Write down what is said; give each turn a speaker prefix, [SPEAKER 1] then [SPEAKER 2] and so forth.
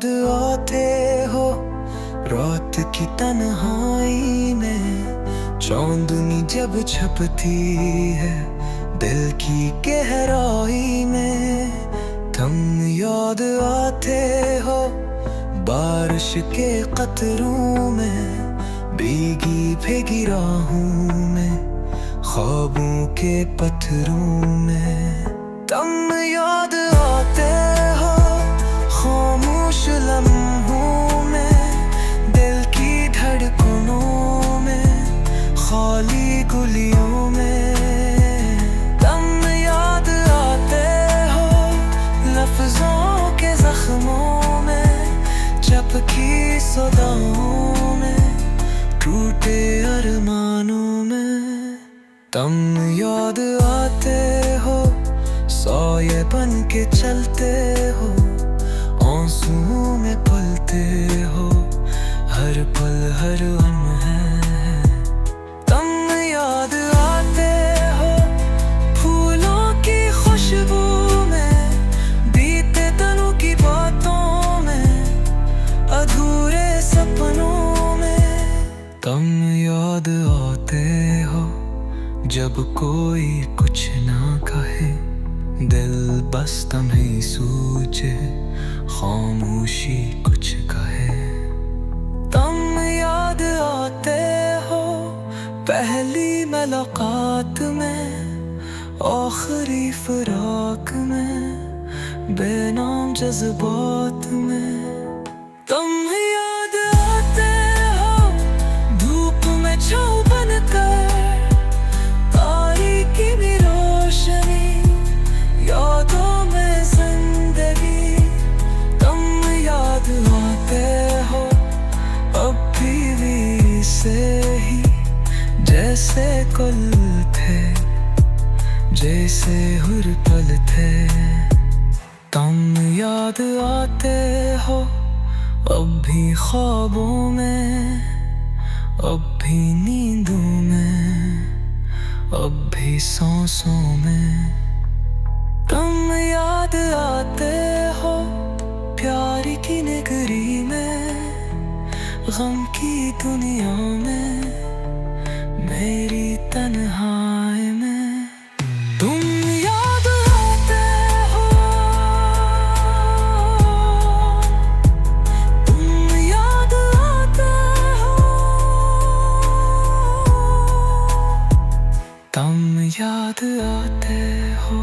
[SPEAKER 1] याद आते हो रात की तन्हाई में, चांदनी जब छपती है दिल की गहराई में। तुम याद आते हो बारिश के कतरों में, भीगी भीगी राहों में, ख्वाबों के पत्थरों में। तुम याद आते हो खामोश लम्हों में, दिल की धड़कनों में, खाली गलियों में। तुम याद आते हो लफ्जों के जख्मों में, चपकी सदाओं में, टूटे अरमानों में। तुम याद आते हो साये बन के चलते हो, आंसुओं में पलते हो, हर पल हर लम्हे। तुम याद आते हो फूलों की खुशबू में, बीते दिनों की बातों में, अधूरे सपनों में। तुम याद आते हो जब कोई कुछ ना कहे, दिल बस तुम्हें सूझे, खामोशी कुछ कहे। तुम याद आते हो पहली मुलाकात में, आखिरी फिराक में, बेनाम जज्बात में। तुम याद आते हो धूप में छाँव बनकर, तारीकी में रोशनी, यादों में जिंदगी। तुम याद आते हो अब भी से ही, जैसे कल थे, जैसे हर पल थे। तुम याद आते हो अब भी ख्वाबों में, अब भी नींदों में, अब भी सांसों में। तुम याद आते हो प्यार की नगरी में, गम की दुनिया में, मेरी तन्हाई में। तुम याद आते हो, तुम याद आते हो, तुम याद आते हो।